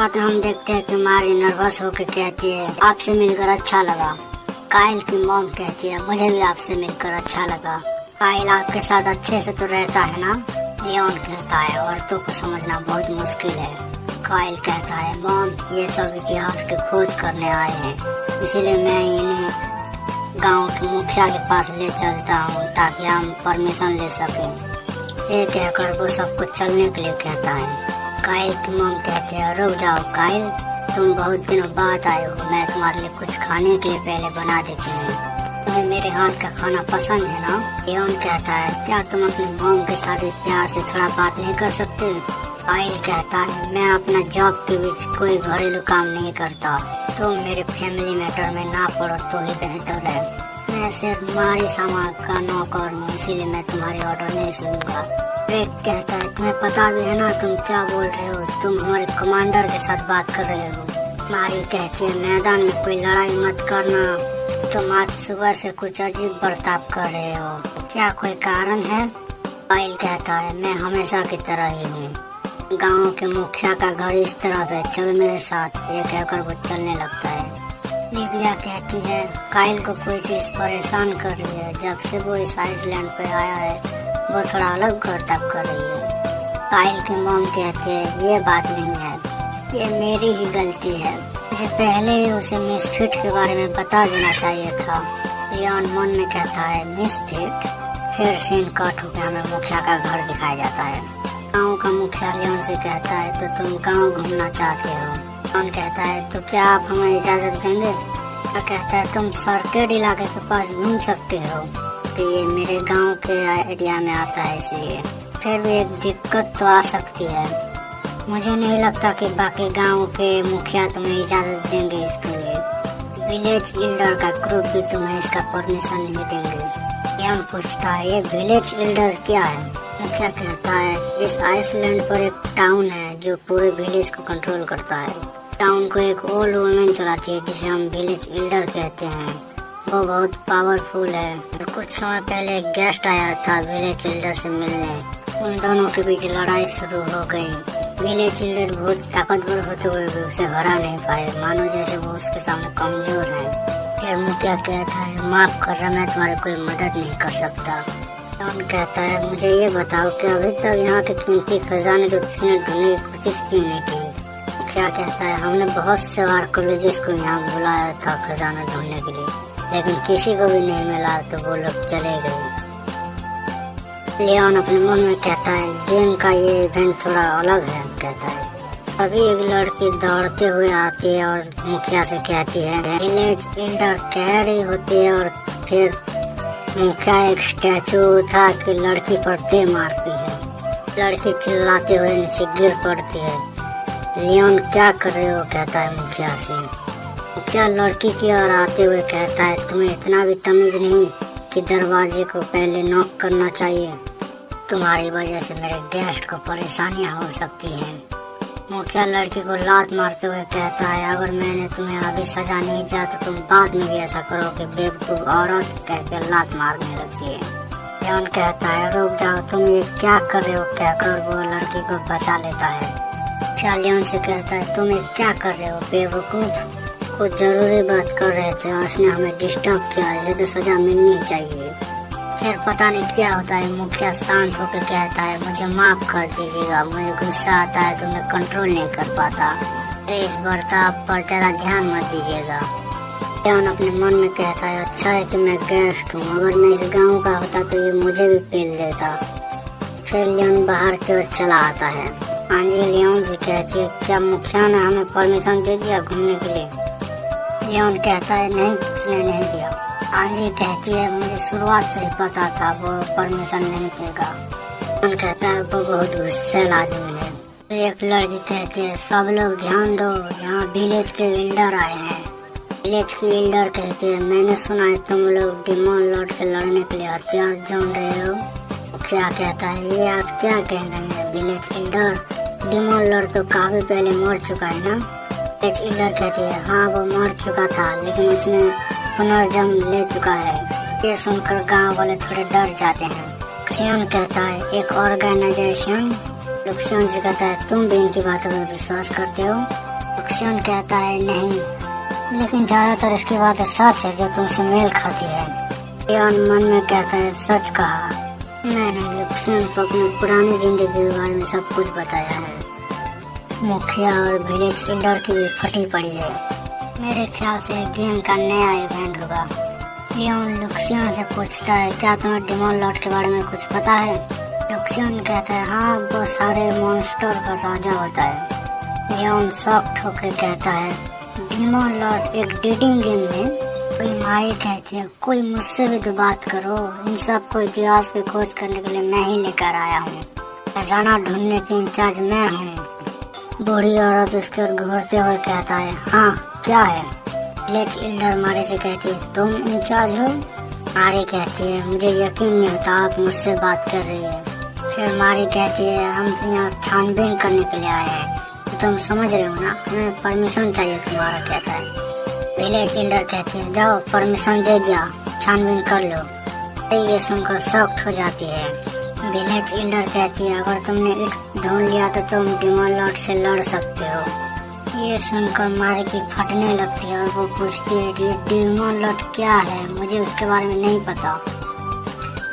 बाद में हम देखते हैं कि मारी नर्वस होकर कहती है आपसे मिलकर अच्छा लगा। काइल की मॉम कहती है मुझे भी आपसे मिलकर अच्छा लगा। काइल आपके साथ अच्छे से तो रहता है ना? लियोन कहता है औरतों को समझना बहुत मुश्किल है। काइल कहता है मॉम ये सब इतिहास की खोज करने आए हैं, इसीलिए मैं इन्हें गांव के मुखिया के पास ले चलता हूँ ताकि हम परमिशन ले सकें। ये कहकर वो सबको चलने के लिए कहता है। काइल की मॉम कहते हैं रुक जाओ काइल, तुम बहुत दिनों बाद आए हो, मैं तुम्हारे लिए कुछ खाने के लिए पहले बना देती हूँ। तुम्हें मेरे हाथ का खाना पसंद है ना? लियोन कहता है क्या तुम अपनी मॉम के साथ प्यार से थोड़ा बात नहीं कर सकते? काइल कहता है मैं अपना जॉब के बीच कोई घरेलू काम नहीं करता, तुम मेरे फैमिली मैटर में ना पड़ो तो ही बेहतर है। मैं सिर्फ तुम्हारी सामान का नौकर हूँ, इसीलिए मैं तुम्हारी ऑर्डर नहीं सुनूंगा। रिक कहता है तुम्हें पता भी है ना तुम क्या बोल रहे हो, तुम हमारे कमांडर के साथ बात कर रहे हो। मारी कहती है मैदान में कोई लड़ाई मत करना, तुम आज सुबह से कुछ अजीब बर्ताव कर रहे हो, क्या कोई कारण है? काइल कहता है मैं हमेशा की तरह ही हूँ, गांव के मुखिया का घर इस तरफ है, चलो मेरे साथ। ये कहकर वो चलने लगता है। लिविया कहती है काइल को कोई चीज परेशान कर रही है, जब से वो इस आइसलैंड पे आया है वो थोड़ा अलग बर्ताव कर रही है। काइल की मॉम कहती है ये बात नहीं है, ये मेरी ही गलती है, मुझे पहले ही उसे मिसफिट के बारे में बता देना चाहिए था। लियोन मन में कहता है मिसफिट। फिर सीन कट होकर हमें मुखिया का घर दिखाया जाता है। गाँव का मुखिया लियोन से कहता है तो तुम गाँव घूमना चाहते हो? लियोन कहता है तो क्या आप हमें इजाजत देंगे? कहता है तुम सर्किट इलाके के पास घूम सकते हो, तो ये मेरे गांव के एरिया में आता है, इसलिए फिर भी एक दिक्कत तो आ सकती है। मुझे नहीं लगता कि बाकी गांव के मुखिया तुम्हें इजाजत देंगे इसके लिए। विलेज इल्डर का ग्रुप भी तुम्हें इसका परमिशन नहीं देंगे। लियोन पूछता है ये विलेज इल्डर क्या है? मुखिया कहता है इस आइसलैंड पर एक टाउन है जो पूरे विलेज को कंट्रोल करता है। टाउन को एक ओल्ड वुमेन चलाती है जिसे हम विलेज इल्डर कहते हैं, वो बहुत पावरफुल है। कुछ समय पहले एक गेस्ट आया था विलेज इल्डर से मिलने, उन दोनों के बीच लड़ाई शुरू हो गई। विलेज इल्डर बहुत ताकतवर होते हुए भी उसे हरा नहीं पाए, मानो जैसे वो उसके सामने कमजोर है। फिर मुखिया कहता है माफ कर रहा, मैं तुम्हारी कोई मदद नहीं कर सकता। लियोन कहता है मुझे ये बताओ कि अभी तक यहाँ के कीमती खजाने को किसी ने ढूंढने की कोशिश क्यों नहीं की? मुखिया कहता है हमने बहुत से आर्कोलॉजिस्ट को यहाँ बुलाया था खजाना ढूंढने के लिए, लेकिन किसी को भी नहीं मिला तो वो लोग चले गए। लियोन अपने मन में कहता है गेम का ये इवेंट थोड़ा अलग है। कहता है अभी एक लड़की दौड़ते हुए आती है और मुखिया से कहती है विलेज इल्डर कह रही होती है, और फिर मुखिया एक स्टैचू उठा के लड़की पर दे मारती है। लड़की चिल्लाते हुए नीचे गिर पड़ती है। लियोन क्या कर रहे हो? कहता है मुखिया से। मुखिया लड़की की ओर आते हुए कहता है तुम्हें इतना भी तमीज नहीं कि दरवाजे को पहले नॉक करना चाहिए, तुम्हारी वजह से मेरे गेस्ट को परेशानियां हो सकती हैं। मुखिया लड़की को लात मारते हुए कहता है अगर मैंने तुम्हें अभी सजा नहीं दिया तो तुम बाद में भी ऐसा करोगे बेवकूफ औरत, कहकर लात मारने लगती है। लियोन कहता है रुक जाओ तुम ये क्या कर रहे हो, कहकर वो लड़की को बचा लेता है। मुखिया लियोन से कहता है तुम ये क्या कर रहे हो बेवकूफ, कुछ जरूरी बात कर रहे थे और उसने हमें डिस्टर्ब किया, इसे तो सजा मिलनी चाहिए। फिर पता नहीं क्या होता है, मुखिया शांत होकर कहता है मुझे माफ कर दीजिएगा, मुझे गुस्सा आता है तो मैं कंट्रोल नहीं कर पाता, इस बर्ताव पर ज्यादा ध्यान मत दीजिएगा। लियोन अपने मन में कहता है अच्छा है कि मैं गेस्ट हूँ, अगर मैं इस गाँव का होता तो ये मुझे भी पेल देता। फिर लियोन बाहर की ओर चला आता है। आंजी लियोन से कहती है क्या मुखिया ने हमें परमिशन दे दिया घूमने के लिए? लियोन कहता है नहीं उसने नहीं दिया। आंजी कहती है मुझे शुरुआत से ही पता था वो परमिशन नहीं देगा। लियोन कहता है वो बहुत गुस्सैल आदमी है। तो एक लड़की कहती है सब लोग ध्यान दो, यहाँ विलेज के इल्डर आए हैं। विलेज के इल्डर कहते हैं मैंने सुना है तुम लोग डिमोन लॉर्ड से लड़ने के लिए हथियार ढूंढ रहे हो। मुखिया कहता है ये आप क्या कह रहे हैं विलेज इल्डर, डिमोन लॉर्ड तो काफी पहले मर चुका है ना? विलेज इल्डर कहती है हाँ वो मर चुका था लेकिन उसने पुनर्जन्म ले चुका है। ये सुनकर गांव वाले थोड़े डर जाते हैं। लुक्सियन कहता है एक ऑर्गेनाइजेशन। लुक्सियन से कहता है तुम भी इनकी बातों में विश्वास करते हो? लुक्सियन कहता है नहीं, लेकिन ज्यादातर इसकी बातें सच है जो तुमसे मेल खाती है। लियोन मन में कहता है सच कहा। मैंने लुक्सियन को अपनी पुरानी जिंदगी के बारे में सब कुछ बताया है। मुखिया और विलेज एल्डर की भी फटी पड़ी है। मेरे ख्याल से गेम का नया इवेंट होगा। लियोन लुक्सियन से पूछता है क्या तुम्हें डिमोन लॉर्ड के बारे में कुछ पता है। लुक्सियन कहता है हाँ, वो सारे मॉन्स्टर का राजा होता है। लियोन शॉक्ड होकर कहता है डिमोन लॉर्ड एक डेटिंग गेम में। कोई मारी कहती है कोई मुझसे भी तो बात करो, इन सब को इतिहास की खोज करने के लिए मैं ही लेकर आया हूँ। खजाना ढूंढने की इंचार्ज मैं हूँ। बूढ़ी औरत उसके ओर घूरते हुए कहता है हाँ क्या है। विलेज एल्डर मारी से कहती है तुम इंचार्ज हो। मारी कहती है मुझे यकीन नहीं होता आप मुझसे बात कर रही है। फिर मारी कहती है हम यहाँ छानबीन करने के लिए आए हैं, तो तुम समझ रहे हो ना, हमें परमिशन चाहिए तुम्हारा। कहता है विलेज एल्डर कहती है जाओ परमिशन दे दिया, छानबीन कर लो। ये सुनकर शॉक्ड हो जाती है। विलेज एल्डर कहती है अगर तुमने ईंट ढूंढ लिया तो तुम डिमोन लॉर्ड से लड़ सकते हो। ये सुनकर मारी की फटने लगती है और वो पूछती है कि डिमोन लॉर्ड क्या है, मुझे उसके बारे में नहीं पता।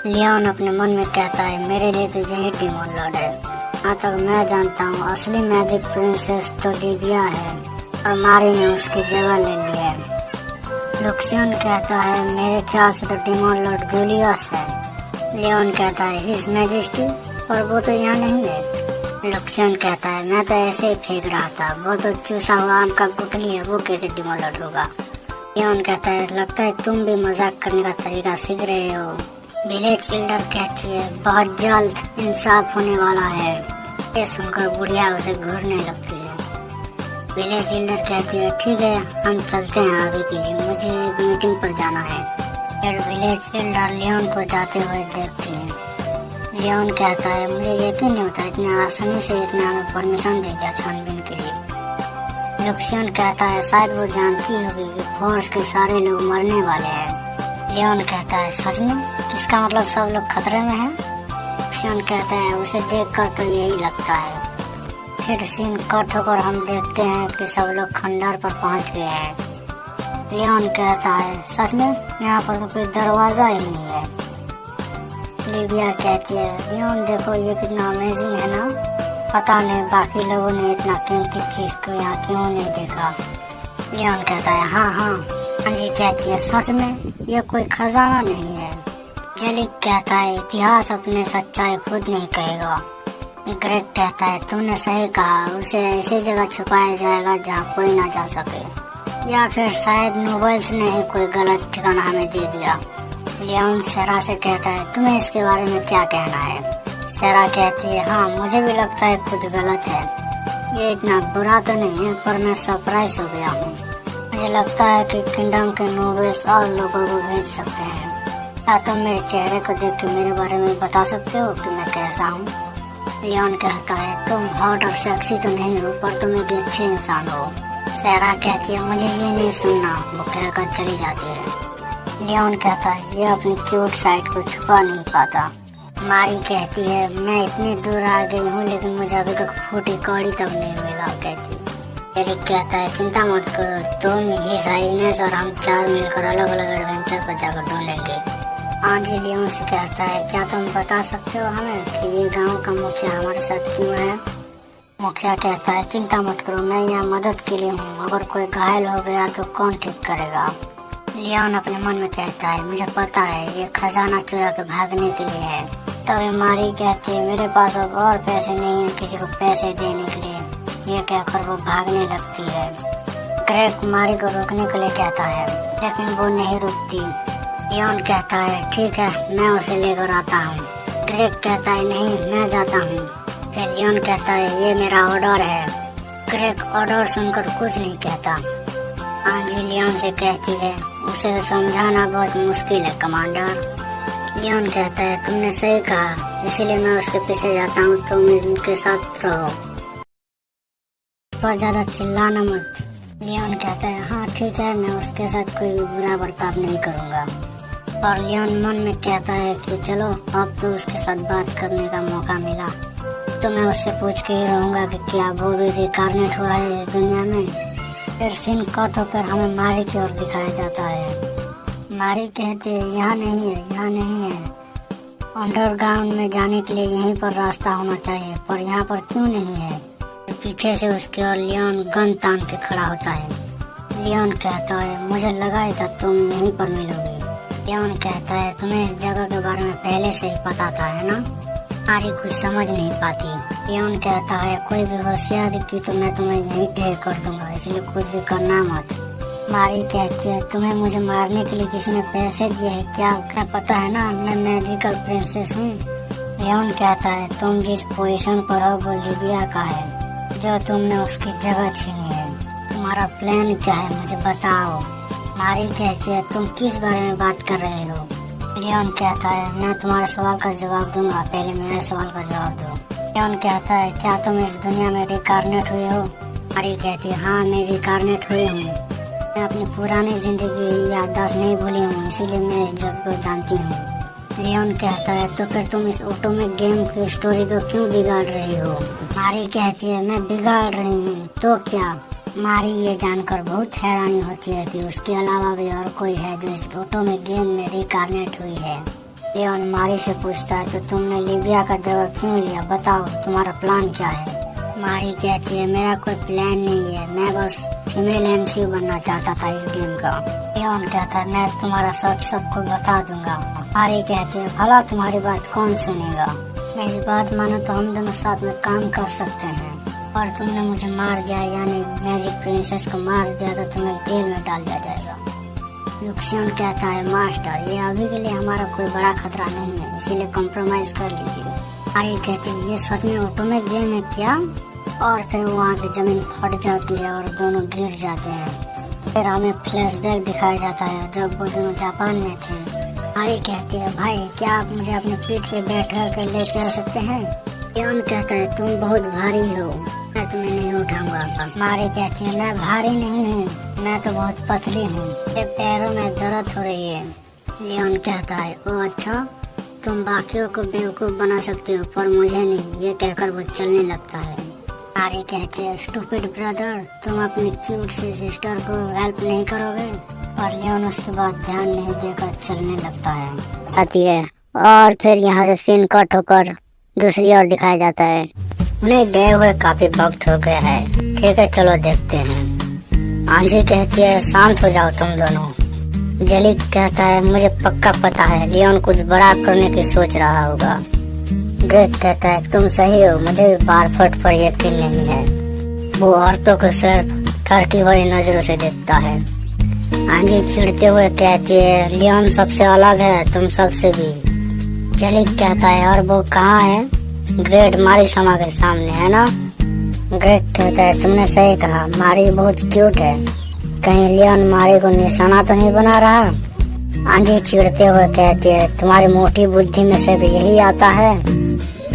लियोन अपने मन में कहता है मेरे लिए तो यही डिमोन लॉर्ड है। यहाँ तक मैं जानता हूँ असली मैजिक प्रिंसेस तो लिविया है और मारी ने उसकी जगह ले ली है। लुक्सियन कहता है मेरे ख्याल से तो डिमोन लॉर्ड जूलियस है। लियोन कहता है हिज मैजेस्टी, पर वो तो यहाँ नहीं है। लुक्सियन कहता है मैं तो ऐसे ही फेंक रहा था, वो तो चूसा हुआ आम का गुठली है, वो कैसे डिमोन लॉर्ड होगा। लियोन कहता है लगता है तुम भी मजाक करने का तरीका सीख रहे हो। विलेज एल्डर कहती है बहुत जल्द इंसाफ होने वाला है। ये सुनकर बुढ़िया उसे घूरने लगती है। विलेज एल्डर कहती है ठीक है हम चलते हैं आगे के लिए, मुझे एक मीटिंग पर जाना है। फिर विलेज एल्डर लियोन को जाते हुए देखती है। लियोन कहता है मुझे यकीन नहीं होता इतने आसानी से इतना हमें परमिशन दे दिया छानबीन के लिए। लुक्सियन कहता है शायद वो जानती होगी कि फोर्स के सारे लोग मरने वाले हैं। लियोन कहता है सच में, इसका मतलब सब लोग खतरे में हैं। लुक्सियन कहता है उसे देखकर तो यही लगता है। फिर सीन कट होकर हम देखते हैं कि सब लोग खंडर पर पहुंच गए हैं। लियोन कहता है सच में, यहाँ पर तो कोई दरवाजा ही नहीं है। लिविया कहती है लियोन देखो ये कितना अमेजिंग है ना, पता नहीं बाकी लोगों ने इतना कीमती चीज को यहाँ क्यों नहीं देखा। लियोन कहता है हाँ। अंजी कहती है सच में ये कोई खजाना नहीं है। जेलिक कहता है इतिहास अपने सच्चाई खुद नहीं कहेगा। ग्रेग कहता है तुमने सही कहा, उसे ऐसी जगह छुपाया जाएगा जहाँ कोई ना जा सके, या फिर शायद नोबल्स ने ही कोई गलत ठिकाना हमें दे दिया। लियोन सेरा से कहता है तुम्हें इसके बारे में क्या कहना है। सेरा कहती है हाँ मुझे भी लगता है कुछ गलत है, ये इतना बुरा तो नहीं है पर मैं सरप्राइज हो गया हूँ। मुझे लगता है कि किंगडम के नोबल्स और लोगों को भेज सकते हैं। क्या तुम मेरे चेहरे को देख के मेरे बारे में बता सकते हो कि मैं कैसा हूँ। लियोन कहता है तुम हॉट और सेक्सी तो नहीं हो पर तुम एक अच्छे इंसान हो। सेरा कहती है मुझे ये नहीं सुनना, वो कहकर चली जाती है। लियोन कहता है ये अपनी क्यूट साइड को छुपा नहीं पाता। मारी कहती है मैं इतनी दूर आ गई हूँ लेकिन मुझे अभी तक फूटी कौड़ी तक नहीं मिला। कहती एरिक कहता है चिंता मत करो, तुम हिज हाइनेस और हम चार मिलकर अलग अलग एडवेंचर पर जाकर ढूंढेंगे। आंजी लियोन से कहता है क्या तुम बता सकते हो हमें कि ये गांव का मुखिया हमारे साथ क्यों है। मुखिया कहता है चिंता मत करो, मैं यहाँ मदद के लिए हूँ, अगर कोई घायल हो गया तो कौन ठीक करेगा। लियोन अपने मन में कहता है मुझे पता है ये खजाना चुरा के भागने के लिए है। तभी मारी कहती है मेरे पास अब और पैसे नहीं है किसी को पैसे देने के लिए। ये कहकर वो भागने लगती है। ग्रेग मारी को रोकने के लिए कहता है लेकिन वो नहीं रुकती। लियोन कहता है ठीक है मैं उसे लेकर आता हूँ। ग्रेग कहता है नहीं मैं जाता हूँ। फिर लियोन कहता है ये मेरा ऑर्डर है। ग्रेग ऑर्डर सुनकर कुछ नहीं कहता। आंजी लियोन से कहती है उसे समझाना बहुत मुश्किल है कमांडर। लियोन कहता है तुमने सही कहा, इसीलिए मैं उसके पीछे जाता हूँ, तुम उनके साथ रहो, पर ज्यादा चिल्लाना मत। लियोन कहता है हाँ ठीक है मैं उसके साथ कोई भी बुरा बर्ताव नहीं करूँगा। और लियोन मन में कहता है कि चलो अब तो उसके साथ बात करने का मौका मिला तो मैं उससे पूछ के ही रहूँगा कि क्या वो भी रिकार्नेट हुआ है इस दुनिया में। फिर सीन कट होकर हमें मारी की ओर दिखाया जाता है। मारी कहते हैं यहाँ नहीं है, यहाँ नहीं है। अंडरग्राउंड में जाने के लिए यहीं पर रास्ता होना चाहिए, पर यहाँ पर क्यों नहीं है। पीछे से उसके और लियोन गन तान के खड़ा होता है। लियोन कहता है मुझे लगा ही था तुम यहीं पर मिलोगे। लियोन कहता है तुम्हें इस जगह के बारे में पहले से ही पता था, है ना। मारी कुछ समझ नहीं पाती। लियोन कहता है कोई भी होशियारी की तो मैं तुम्हें यहीं ढेर कर दूंगा, इसलिए कुछ भी करना मत। मारी कहती है तुम्हें मुझे मारने के लिए किसी ने पैसे दिए हैं क्या पता है ना, मैं मैजिकल प्रिंसेस हूँ। लियोन कहता है तुम जिस पोजीशन पर हो वो लिबिया का है, जो तुमने उसकी जगह छीनी है। तुम्हारा प्लान क्या है मुझे बताओ। मारी कहती है तुम किस बारे में बात कर रहे हो। लियोन कहता है मैं तुम्हारे सवाल का जवाब दूंगा, पहले मेरे सवाल का जवाब दो। लियोन कहता है क्या तुम इस दुनिया में रिकार्नेट हुए हो। मारी कहती है हाँ मैं रिकार्नेट हुई हूँ, मैं अपनी पुरानी जिंदगी याददाश्त नहीं भूली हूँ, इसीलिए मैं इस जग को जानती हूँ। लियोन कहता है तो फिर तुम इस ऑटोमेटिक गेम की स्टोरी को क्यों बिगाड़ रही हो। मारी कहती है मैं बिगाड़ रही हूँ तो क्या। मारी ये जानकर बहुत हैरानी होती है कि उसके अलावा भी और कोई है जो इस ऑटोमेटिक गेम में रिकार्नेट हुई है। लियोन मारी से पूछता है तो तुमने लिबिया का जगह क्यों लिया, बताओ तुम्हारा प्लान क्या है। मारी कहती है मेरा कोई प्लान नहीं है, मैं बस फीमेल एमसी बनना चाहता था इस गेम का। लियोन कहता है मैं तुम्हारा सच सबको बता दूंगा। मारी कहती है भला तुम्हारी बात कौन सुनेगा, मेरी बात मानो तो हम दोनों साथ में काम कर सकते हैं, और तुमने मुझे मार दिया यानी मैजिक प्रिंसेस को मार दिया तो तुम्हें जेल में डाल दिया जाएगा। लुक्सियन कहता है मास्टर ये अभी के लिए हमारा कोई बड़ा खतरा नहीं है, इसीलिए कॉम्प्रोमाइज कर लीजिए। मारी कहती है ये सच में ऑटोमेटिक गेम है क्या। और फिर वहाँ की जमीन फट जाती है और दोनों गिर जाते हैं। फिर हमें फ्लैशबैक दिखाया जाता है जब वो दोनों जापान में थे। मारी कहती है भाई क्या आप मुझे अपनी पीठ पे बैठ कर ले चल सकते हैं। लियोन कहता है तुम बहुत भारी हो, मैं तुम्हें नहीं उठाऊंगा। मारी कहती है मैं भारी नहीं हूँ, मैं तो बहुत पतली हूँ, मेरे पैरों में दर्द हो रही है। लियोन कहता है ओ अच्छा तुम बाकियों को बेवकूफ बना सकते हो पर मुझे नहीं, ये कहकर वो चलने लगता है। मारी कहती है स्टूपिड ब्रदर तुम अपनी क्यूट सी सिस्टर को हेल्प नहीं करोगे। और लियोन उसके बाद ध्यान नहीं देकर चलने लगता है आती है। और फिर यहाँ से सीन कट होकर दूसरी ओर दिखाया जाता है। उन्हें गए हुए काफी वक्त हो गया है, ठीक है चलो देखते हैं। आंजी कहती है शांत हो जाओ तुम दोनों। जेली कहता है मुझे पक्का पता है लियोन कुछ बड़ा करने की सोच रहा होगा। ग्रेग कहता है तुम सही हो, मुझे भी बारफट पर यकीन नहीं है, वो औरतों को सिर्फ ठरकी भरी नजरों से देखता है। आंजी चिढ़ते हुए कहती है लियोन सबसे अलग है तुम सबसे भी। जेली कहता है और वो कहाँ है। ग्रेट मारी समा के सामने है ना। ग्रेग कहता है तुमने सही कहा, मारी बहुत क्यूट है, कहीं लियोन मारी को निशाना तो नहीं बना रहा। आंधी चिढ़ते हुए कहती है तुम्हारी मोटी बुद्धि में से भी यही आता है।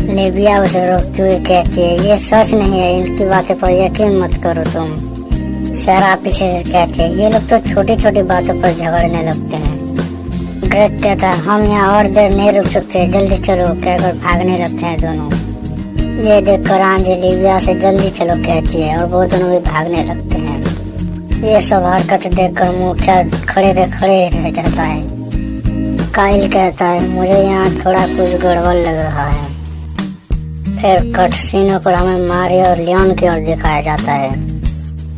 लिबिया उसे रोकते हुए कहती है ये सच नहीं है, इनकी बातें पर यकीन मत करो तुम। सहरा पीछे से कहती है ये लोग तो छोटी छोटी बातों पर झगड़ने लगते हैं। ग्रेग कहता है हम यहाँ और देर नहीं रुक सकते, जल्दी चलो कहकर भागने लगते हैं दोनों। ये देखकर आंधी लिबिया से जल्दी चलो कहती है और वो दोनों भी भागने लगते हैं। ये सब हरकत देखकर मुखिया खड़े के खड़े रह जाता है। काइल कहता है मुझे यहाँ थोड़ा कुछ गड़बड़ लग रहा है। फिर कट सीनों पर हमें मारी और लियोन की ओर दिखाया जाता है।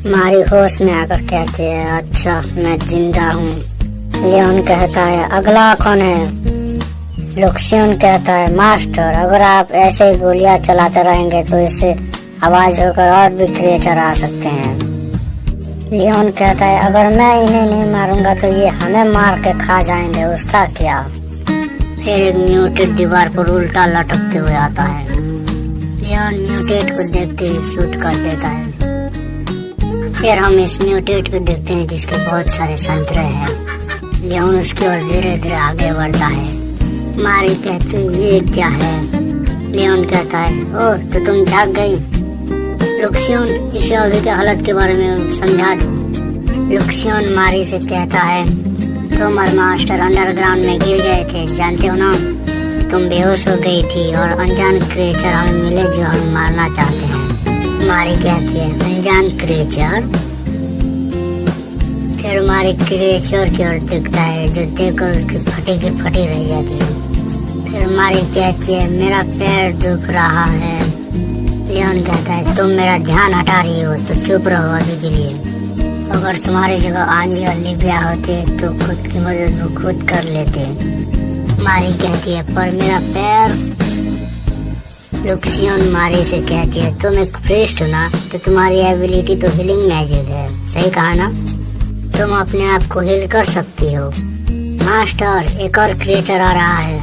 मारी होश में आकर कहती है अच्छा मैं जिंदा हूँ। लियोन कहता है अगला कौन है। लुक्सियन कहता है मास्टर अगर आप ऐसे ही गोलियां चलाते रहेंगे तो इससे आवाज होकर और भी क्रिएचर आ सकते हैं। लियोन कहता है अगर मैं इन्हें नहीं मारूंगा तो ये हमें मार के खा जाएंगे, उसका क्या। फिर एक म्यूटेट दीवार पर उल्टा लटकते हुए आता है। लियोन म्यूटेट को देखते ही शूट कर देता है। फिर हम इस म्यूटेट को देखते हैं जिसके बहुत सारे संतरे हैं। लियोन उसकी ओर धीरे धीरे आगे बढ़ता है। मारी कहती है ये क्या है। लियोन कहता है ओह तो तुम जाग गई। लुक्सियन इसे अभी के हालत के बारे में समझा दो। लुक्सियन मारी से कहता है तुम और मास्टर अंडरग्राउंड में गिर गए थे, जानते हो ना। तुम बेहोश हो गई थी और अनजान क्रिएचर हमें मिले जो हमें मारना चाहते हैं। मारी कहती है अनजान क्रिएचर। तुम्हारी क्रिएचर की ओर देखता है, जो देखकर उसकी फटी की फटी रह जाती है। फिर मारी कहती है मेरा पैर दुख रहा है। लियोन कहता है तुम मेरा ध्यान हटा रही हो, तो चुप रहो अभी के लिए। अगर तुम्हारी जगह आंधी और लिबिया होते तो खुद की मदद वो खुद कर लेते। मारी कहती है पर मेरा पैर। लुक्सियन मारी से कहती है तुम एक प्रीस्ट हो ना, तो तुम्हारी एबिलिटी तो हीलिंग मैजिक है, सही कहा ना? तुम अपने आप को हील कर सकती हो। मास्टर एक और क्रिएचर आ रहा है।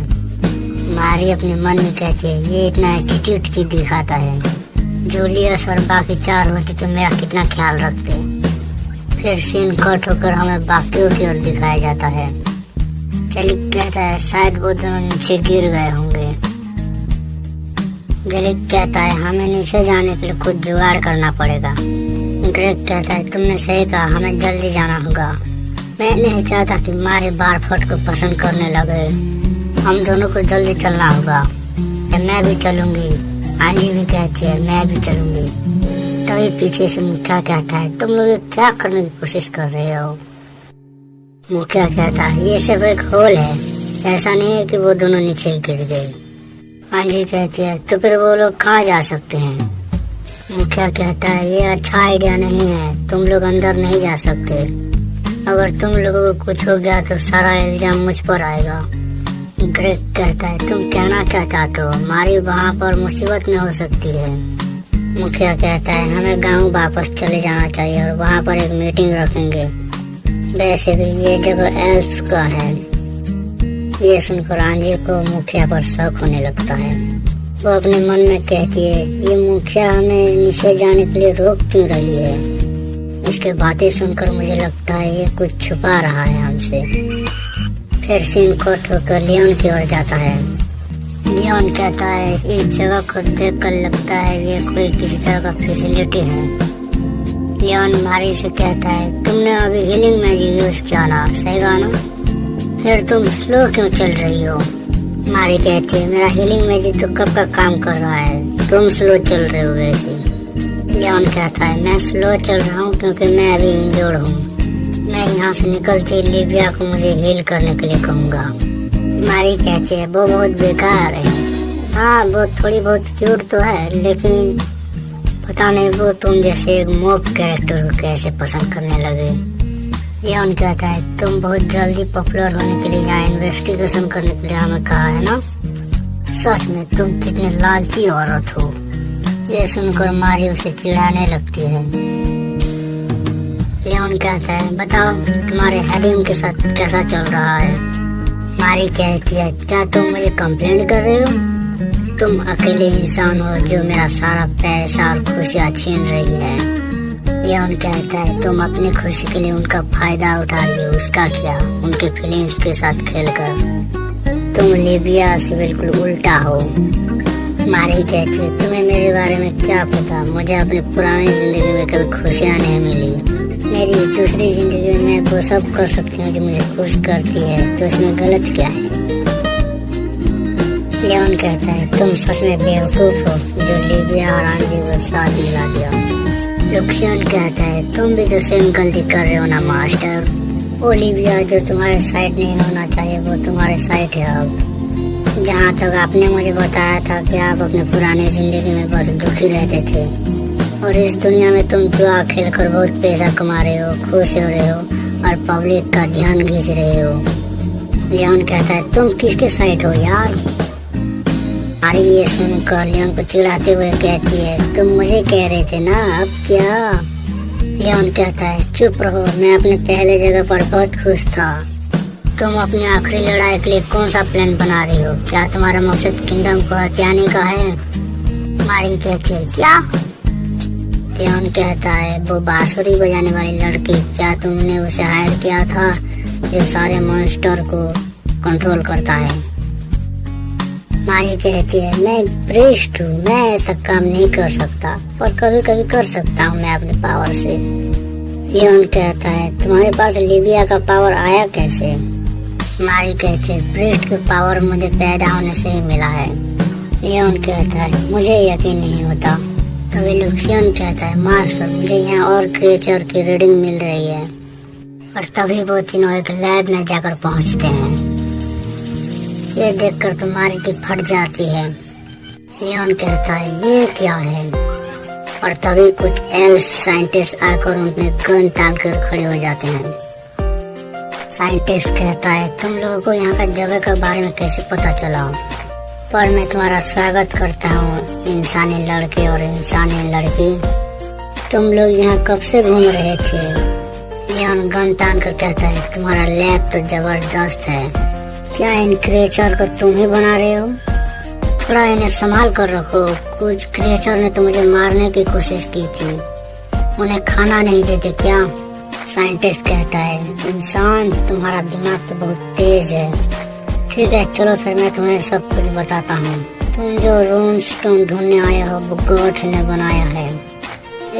मारी अपने मन में कहती है ये इतना एटीट्यूड की दिखाता है। जूलियस और बाकी 4 होते तो मेरा कितना ख्याल रखते। फिर सीन कट होकर हमें बाकियों की ओर दिखाया जाता है। जेलिक कहता है शायद वो दोनों नीचे गिर गए होंगे। जेलिक कहता है हमें नीचे जाने के लिए कुछ जुगाड़ करना पड़ेगा। ग्रेग कहता है तुमने सही कहा, हमें जल्दी जाना होगा। मैं नहीं चाहता कि मारी बारफोर्ड को पसंद करने लगे। हम दोनों को जल्दी चलना होगा। मैं भी चलूंगी। आंजी भी कहती है मैं भी चलूंगी। तभी पीछे से मुखिया कहता है तुम लोग क्या करने की कोशिश कर रहे हो? मुखिया कहता है ये सिर्फ एक होल है, ऐसा नहीं है कि वो दोनों नीचे गिर गए। आंजी कहती है तो फिर वो लोग कहाँ जा सकते हैं? मुखिया कहता है ये अच्छा आइडिया नहीं है, तुम लोग अंदर नहीं जा सकते। अगर तुम लोगों को कुछ हो गया तो सारा इल्जाम मुझ पर आएगा। ग्रेग कहता है तुम कहना क्या चाहते हो? मारी वहाँ पर मुसीबत में हो सकती है। मुखिया कहता है हमें गांव वापस चले जाना चाहिए और वहाँ पर एक मीटिंग रखेंगे। वैसे भी ये जगह एल्फ्स का है। ये सुनकर आंजी को मुखिया पर शक होने लगता है। वो अपने मन में कहती है ये मुखिया हमें नीचे जाने के लिए रोक क्यों रही है? इसके बातें सुनकर मुझे लगता है ये कुछ छुपा रहा है हमसे। फिर सीन कट होकर लियोन की ओर जाता है। लियोन कहता है इस जगह को देखकर लगता है ये कोई किसी तरह का फैसिलिटी है। लियोन मारी से कहता है तुमने अभी हीलिंग मैजिक यूज किया ना, सही कहा ना? फिर तुम स्लो क्यों चल रही हो? मारी कहती है मेरा हीलिंग मैजिक तो कब का काम कर रहा है, तुम स्लो चल रहे हो वैसे। लियोन कहता है मैं स्लो चल रहा हूँ क्योंकि मैं अभी इंजर्ड हूँ। मैं यहाँ से निकलते लिबिया को मुझे हील करने के लिए कहूँगा। मारी कहती है वो बहुत बेकार है। हाँ वो थोड़ी बहुत क्यूट तो है, लेकिन पता नहीं वो तुम जैसे एक मॉब कैरेक्टर को कैसे पसंद करने लगे। लियोन कहता है तुम बहुत जल्दी पॉपुलर होने के लिए यहाँ इन्वेस्टिगेशन करने के लिए हमें कहा है ना? सच में तुम कितने लालची औरत हो। ये सुनकर मारी उसे चिढ़ाने लगती है। लियोन कहता है बताओ तुम्हारे हेडिंग के साथ कैसा चल रहा है? मारी कहती है क्या तुम मुझे कंप्लेंट कर रहे हो? तुम अकेले इंसान हो जो मेरा सारा पैसा और खुशियाँ छीन रही है। लियोन कहता है तुम अपनी खुशी के लिए उनका फायदा उठा रही हो, उसका क्या? उनके फीलिंग्स के साथ खेलकर तुम लिबिया से बिल्कुल उल्टा हो। मारी कहती है तुम्हें मेरे बारे में क्या पता? मुझे अपनी पुरानी जिंदगी में कभी खुशियाँ नहीं मिली। मेरी दूसरी जिंदगी में मैं वो सब कर सकती हूँ जो मुझे खुश करती है, तो इसमें गलत क्या है? लियोन कहता है तुम सच में बेवकूफ हो जो लिबिया और आंजी को साथ मिला दिया। लुक्सियन कहता है तुम भी तो सेम गलती कर रहे हो ना मास्टर। ओलिविया जो तुम्हारे साइड नहीं होना चाहिए वो तुम्हारे साइड है। अब जहाँ तक आपने मुझे बताया था कि आप अपने पुराने जिंदगी में बस दुखी रहते थे और इस दुनिया में तुम जुआ खेल कर बहुत पैसा कमा रहे हो, खुश हो रहे हो और पब्लिक का ध्यान खींच रहे हो। लियोन कहता है तुम किसके साइड हो यार? अरे ये सुनकर लियोन को चिढ़ाते हुए कहती है तुम मुझे कह रहे थे ना, अब क्या? लियोन कहता है चुप रहो, मैं अपने पहले जगह पर बहुत खुश था। तुम अपनी आखिरी लड़ाई के लिए कौन सा प्लान बना रही हो? क्या तुम्हारा मकसद किंगडम को हथियाने का है? मारी कहती है क्या? लियोन कहता है वो बांसुरी बजाने वाली लड़की, क्या तुमने उसे हायर किया था जो सारे मॉन्स्टर को कंट्रोल करता है? मारी कहती है मैं प्रीस्ट हूँ, मैं ऐसा काम नहीं कर सकता, पर कभी कभी कर सकता हूँ मैं अपने पावर से। लियोन कहता है तुम्हारे पास लिबिया का पावर आया कैसे? मारी कहती है प्रीस्ट का पावर मुझे पैदा होने से ही मिला है। लियोन कहता है मुझे यकीन नहीं होता। तभी लुक्सियन कहता है मास्टर मुझे यहाँ और क्रिएचर की रीडिंग मिल रही है और तभी वो तीनों एक लैब में जाकर पहुंचते हैं। ये देखकर तुम्हारी की फट जाती है। लियोन कहता है ये क्या है, और तभी कुछ एल्फ साइंटिस्ट आकर उनमें गन तान कर खड़े हो जाते हैं। साइंटिस्ट कहता है तुम लोगों को यहाँ का जगह के बारे में कैसे पता चला, पर मैं तुम्हारा स्वागत करता हूँ इंसानी लड़के और इंसानी लड़की। तुम लोग यहाँ कब से घूम रहे थे? लियोन गन तान कर कहता है तुम्हारा लैब तो जबरदस्त है। क्या इन क्रिएचर को तुम ही बना रहे हो? थोड़ा इन्हें संभाल कर रखो। कुछ क्रिएचर ने तो मुझे मारने की कोशिश की थी, उन्हें खाना नहीं देते क्या? साइंटिस्ट कहता है इंसान तुम्हारा दिमाग तो बहुत तेज है। ठीक है चलो फिर मैं तुम्हें सब कुछ बताता हूँ। तुम जो रूम स्टोन ढूंढने आए हो वो गॉड ने बनाया है।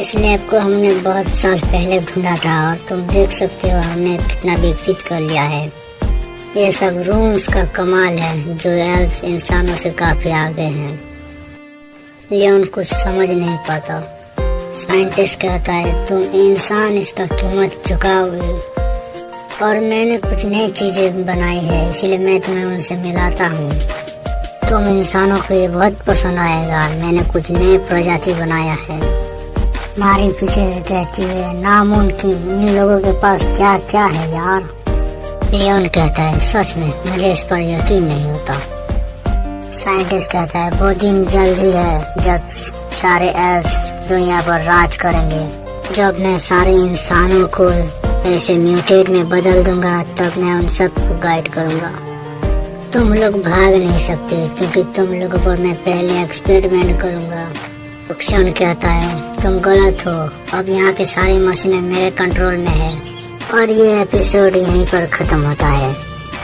इस लैब को हमने बहुत साल पहले ढूंढा था और तुम देख सकते हो हमने कितना विकसित कर लिया है। ये सब रूम्स का कमाल है जो एल्फ इंसानों से काफी आगे हैं। लियोन कुछ समझ नहीं पाता। साइंटिस्ट कहता है तुम इंसान इसका कीमत चुकाओगे, और मैंने कुछ नई चीजें बनाई है इसलिए मैं तुम्हें उनसे मिलाता हूँ। तुम इंसानों को ये बहुत पसंद आएगा। मैंने कुछ नए प्रजाति बनाया है। मारी पीछे कहती है नामुमकिन, इन लोगों के पास क्या क्या है यार। लियोन कहता है सच में मुझे इस पर यकीन नहीं होता। साइंटिस्ट कहता है वो दिन जल्द ही है जब सारे एल्फ दुनिया पर राज करेंगे। जब मैं सारे इंसानों को ऐसे म्यूटेट में बदल दूंगा तब मैं उन सबको गाइड करूंगा। तुम लोग भाग नहीं सकते क्योंकि तुम लोगों पर मैं पहले एक्सपेरिमेंट करूंगा। ऑक्शन कहता है तुम गलत हो, अब यहाँ के सारी मशीनें मेरे कंट्रोल में है। और ये एपिसोड यहीं पर खत्म होता है।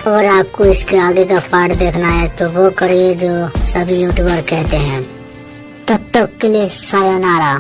और आपको इसके आगे का पार्ट देखना है तो वो करिए जो सभी यूट्यूबर कहते हैं। तब तक के लिए सायोनारा।